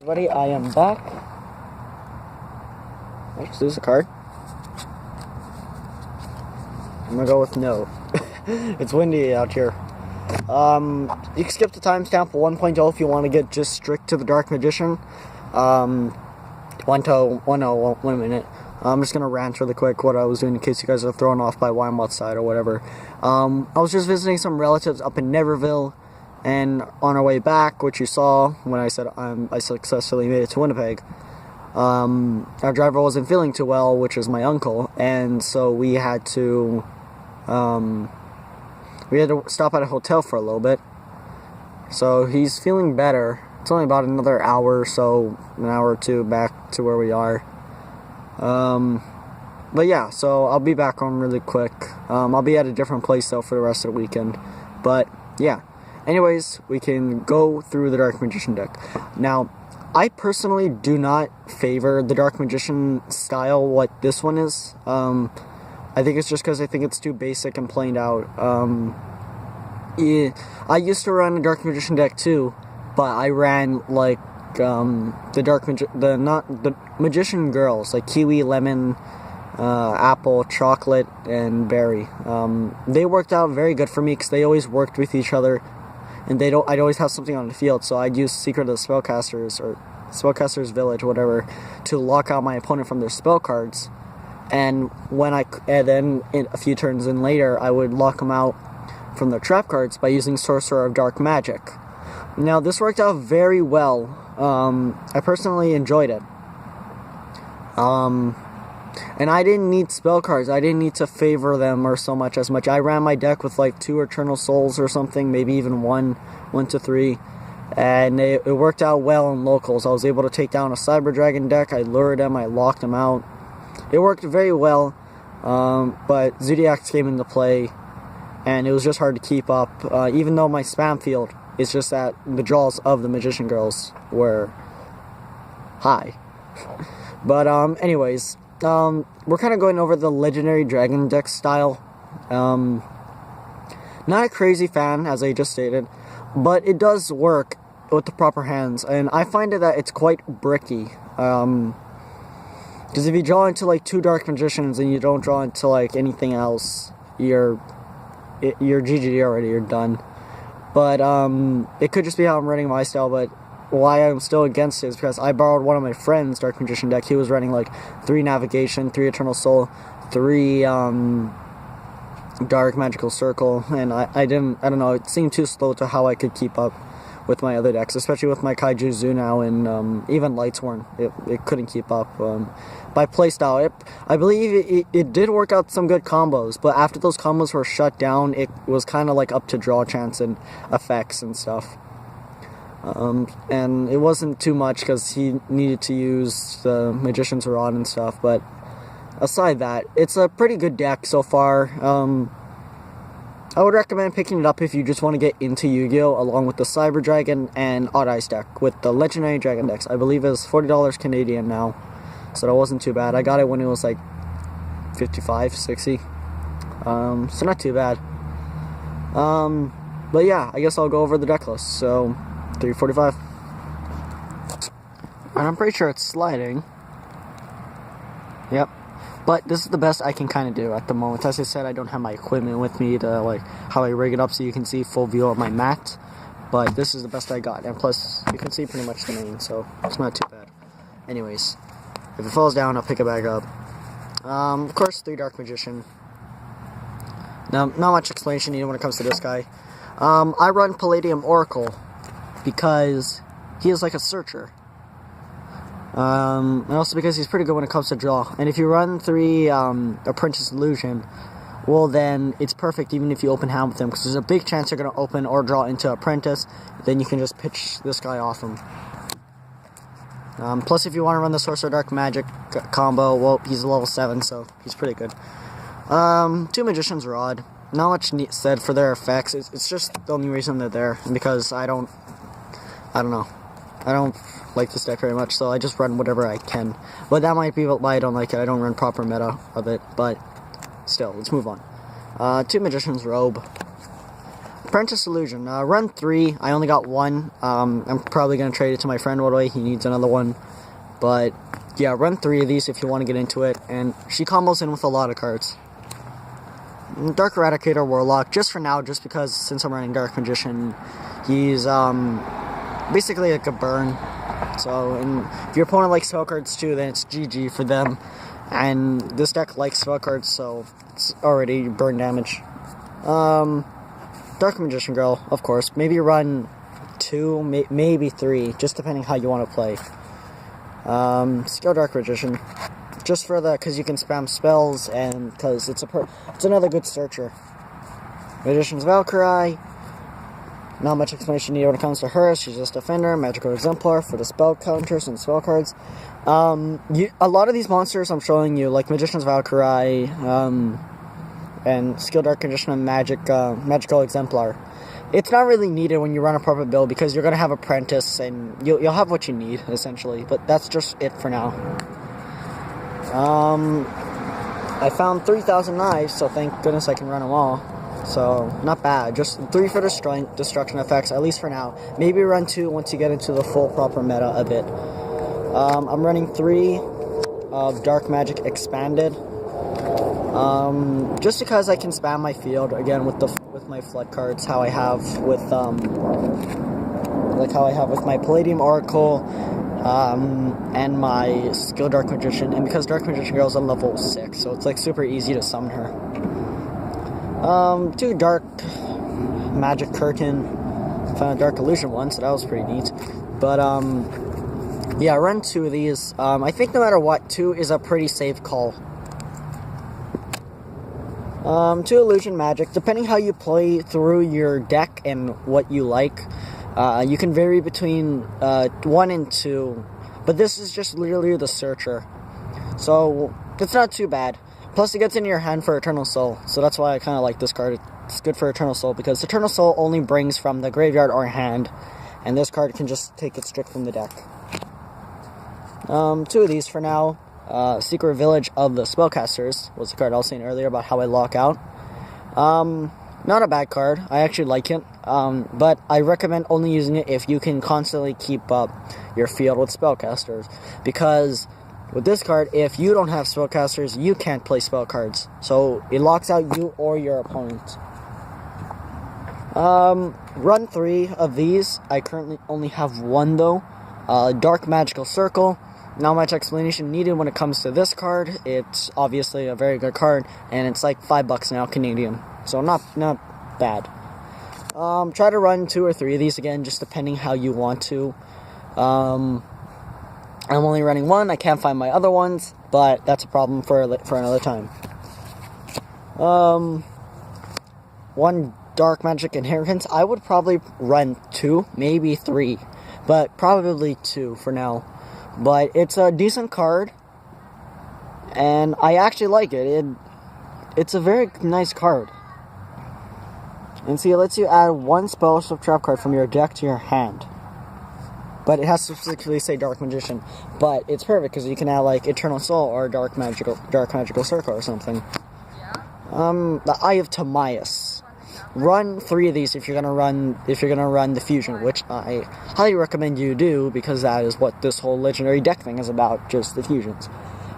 Everybody, I am back. I just lose a card. I'm gonna go with no. It's windy out here. You can skip the timestamp 1.0 if you want to get just strict to the Dark Magician. 1 minute. I'm just gonna rant really quick what I was doing in case you guys are thrown off by why I'm outside or whatever. I was just visiting some relatives up in Neverville, and on our way back, which you saw when I said I successfully made it to Winnipeg, our driver wasn't feeling too well, which is my uncle, and so we had to stop at a hotel for a little bit. So he's feeling better. It's only about another hour or so, an hour or two back to where we are. But yeah, so I'll be back on really quick. I'll be at a different place though for the rest of the weekend. But yeah. Anyways, we can go through the Dark Magician deck. Now, I personally do not favor the Dark Magician style, what this one is. I think it's just because I think it's too basic and plain out. Yeah, I used to run a Dark Magician deck too, but I ran like the Magician girls, like kiwi, lemon, apple, chocolate, and berry. They worked out very good for me because they always worked with each other. And I'd always have something on the field, so I'd use Secret of the Spellcasters, or Spellcasters Village, whatever, to lock out my opponent from their spell cards. And then a few turns in later, I would lock them out from their trap cards by using Sorcerer of Dark Magic. Now, this worked out very well. I personally enjoyed it. And I didn't need spell cards. I didn't need to favor them or so much as much. I ran my deck with like 2 Eternal Souls or something, maybe even 1 to 3. And it worked out well in locals. I was able to take down a Cyber Dragon deck. I lured them. I locked them out. It worked very well. But Zodiacs came into play. And it was just hard to keep up. Even though my spam field is just that the draws of the Magician Girls were high. But anyways. We're kind of going over the Legendary Dragon deck style. Not a crazy fan, as I just stated, but it does work with the proper hands, and I find that it's quite bricky. Because if you draw into like 2 Dark Magicians and you don't draw into like anything else, you're GG already, you're done. But it could just be how I'm running my style, but why I'm still against it is because I borrowed one of my friends' Dark Magician deck. He was running like 3 Navigation, 3 Eternal Soul, 3 Dark Magical Circle, and I don't know, it seemed too slow to how I could keep up with my other decks, especially with my Kaiju Zoo now, and even Lightsworn. It couldn't keep up. By playstyle, I believe it did work out some good combos, but after those combos were shut down, it was kind of like up to draw chance and effects and stuff. And it wasn't too much because he needed to use the Magician's Rod and stuff, but aside that, it's a pretty good deck so far. I would recommend picking it up if you just want to get into Yu-Gi-Oh! Along with the Cyber Dragon and Odd Eyes deck with the Legendary Dragon decks. I believe it's $40 Canadian now, so that wasn't too bad. I got it when it was like 55, 60, so not too bad. But yeah, I guess I'll go over the deck list, so 345. And I'm pretty sure it's sliding. Yep. But this is the best I can kind of do at the moment. As I said, I don't have my equipment with me to, like, how I rig it up so you can see full view of my mat. But this is the best I got. And plus, you can see pretty much the main, so it's not too bad. Anyways, if it falls down, I'll pick it back up. Of course, 3 Dark Magician. Now, not much explanation needed when it comes to this guy. I run Palladium Oracle because he is like a searcher. And also because he's pretty good when it comes to draw. And if you run 3 Apprentice Illusion, well then it's perfect even if you open hand with him, because there's a big chance you're going to open or draw into Apprentice. Then you can just pitch this guy off him. Plus if you want to run the Sorcerer Dark Magic combo, well, he's a level 7, so he's pretty good. 2 Magician's Rod. Not much said for their effects. It's just the only reason they're there, because I don't know. I don't like this deck very much, so I just run whatever I can. But that might be why I don't like it. I don't run proper meta of it, but still, let's move on. 2 Magician's Robe. Apprentice Illusion. Run 3. I only got 1. I'm probably going to trade it to my friend right away. He needs another one. But, yeah, run 3 of these if you want to get into it. And she combos in with a lot of cards. Dark Eradicator Warlock, just for now, just because since I'm running Dark Magician, he's basically like a burn. So, and if your opponent likes spell cards too, then it's GG for them. And this deck likes spell cards, so it's already burn damage. Dark Magician Girl, of course. Maybe run 2, maybe 3, just depending how you want to play. Skill Dark Magician, just for the, because you can spam spells, and because it's another good searcher. Magician's Valkyrie. Not much explanation needed when it comes to her. She's just Defender, Magical Exemplar for the spell counters and spell cards. A lot of these monsters I'm showing you, like Magician's Valkyrie, and Skill Dark Magician and Magical Exemplar, it's not really needed when you run a proper build because you're going to have Apprentice and you'll have what you need, essentially. But that's just it for now. I found 3,000 knives, so thank goodness I can run them all. So, not bad. Just 3 for destruction effects, at least for now. Maybe run 2 once you get into the full proper meta a bit. I'm running 3 of Dark Magic Expanded. Just because I can spam my field again with my flood cards, how I have with my Palladium Oracle, and my Skill Dark Magician, and because Dark Magician Girl is on level 6, so it's like super easy to summon her. 2 Dark Magic Curtain. Found a Dark Illusion one, so that was pretty neat. But yeah, run 2 of these. I think no matter what, 2 is a pretty safe call. 2 Illusion Magic. Depending how you play through your deck and what you like, you can vary between 1 and 2. But this is just literally the Searcher, so it's not too bad. Plus, it gets into your hand for Eternal Soul, so that's why I kind of like this card. It's good for Eternal Soul, because Eternal Soul only brings from the graveyard or hand, and this card can just take it straight from the deck. 2 of these for now. Secret Village of the Spellcasters was the card I was saying earlier about how I lock out. Not a bad card. I actually like it, but I recommend only using it if you can constantly keep up your field with Spellcasters, because with this card, if you don't have Spellcasters, you can't play spell cards. So, it locks out you or your opponent. Run 3 of these. I currently only have 1, though. Dark Magical Circle. Not much explanation needed when it comes to this card. It's obviously a very good card, and it's like $5 now, Canadian. So, not bad. Try to run 2 or 3 of these again, just depending how you want to. I'm only running 1, I can't find my other ones, but that's a problem for another time. 1 Dark Magic Inheritance, I would probably run 2, maybe 3, but probably 2 for now. But it's a decent card, and I actually like it. It's a very nice card. And see, it lets you add 1 spell trap card from your deck to your hand. But it has to specifically say Dark Magician. But it's perfect because you can add like Eternal Soul or Dark Magical Circle or something. The Eye of Timaeus. Run 3 of these if you're gonna run the fusion, which I highly recommend you do, because that is what this whole legendary deck thing is about, just the fusions.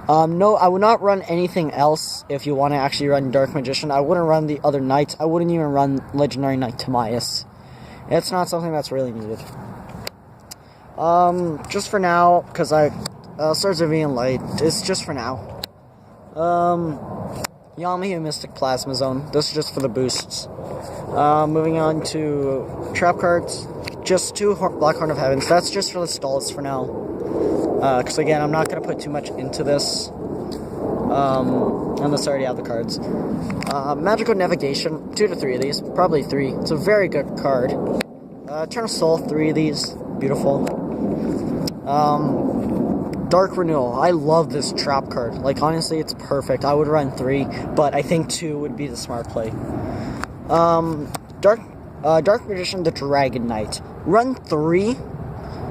No, I would not run anything else if you want to actually run Dark Magician. I wouldn't run the other knights. I wouldn't even run Legendary Knight Timaeus. It's not something that's really needed. Just for now, because Swords of Being Light, it's just for now. Yami and Mystic Plasma Zone, this is just for the boosts. Moving on to trap cards, just 2 Black Horn of Heavens, that's just for the stalls for now. Because again, I'm not going to put too much into this, unless I already have the cards. Magical Navigation, 2 to 3 of these, probably 3, it's a very good card. Eternal Soul, 3 of these, beautiful. Dark Renewal. I love this trap card. Like, honestly, it's perfect. I would run 3, but I think 2 would be the smart play. Dark Magician, the Dragon Knight. Run 3,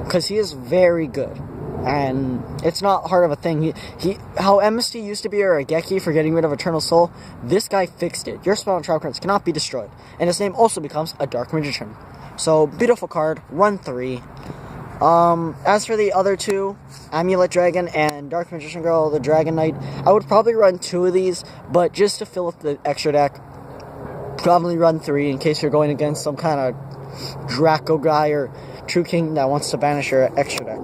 because he is very good. And it's not hard of a thing. How MST used to be a Raigeki for getting rid of Eternal Soul, this guy fixed it. Your spell and trap cards cannot be destroyed. And his name also becomes a Dark Magician. So, beautiful card, run 3. As for the other two, Amulet Dragon and Dark Magician Girl, the Dragon Knight, I would probably run 2 of these, but just to fill up the extra deck, probably run 3 in case you're going against some kind of Draco guy or True King that wants to banish your extra deck.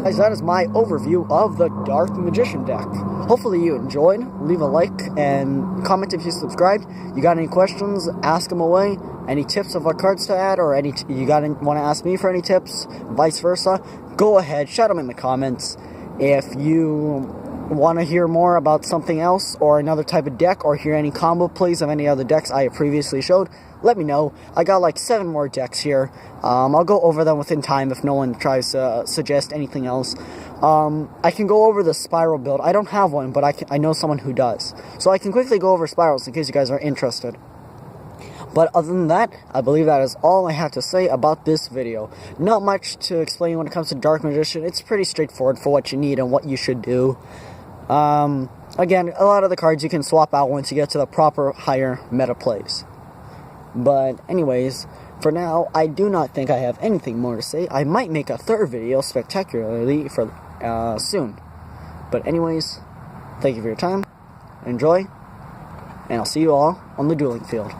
Guys, that is my overview of the Dark Magician deck. Hopefully you enjoyed. Leave a like and comment if you subscribed. You got any questions, ask them away. Any tips of what cards to add, or want to ask me for any tips, vice versa, go ahead, shout them in the comments. If you want to hear more about something else or another type of deck, or hear any combo plays of any other decks I have previously showed, let me know. I got like 7 more decks here. I'll go over them within time if no one tries to suggest anything else. I can go over the Spiral build. I don't have one, but I know someone who does. So I can quickly go over Spirals in case you guys are interested. But other than that, I believe that is all I have to say about this video. Not much to explain when it comes to Dark Magician. It's pretty straightforward for what you need and what you should do. Again, a lot of the cards you can swap out once you get to the proper higher meta plays. But anyways, for now, I do not think I have anything more to say. I might make a 3rd video spectacularly for soon. But anyways, thank you for your time. Enjoy. And I'll see you all on the dueling field.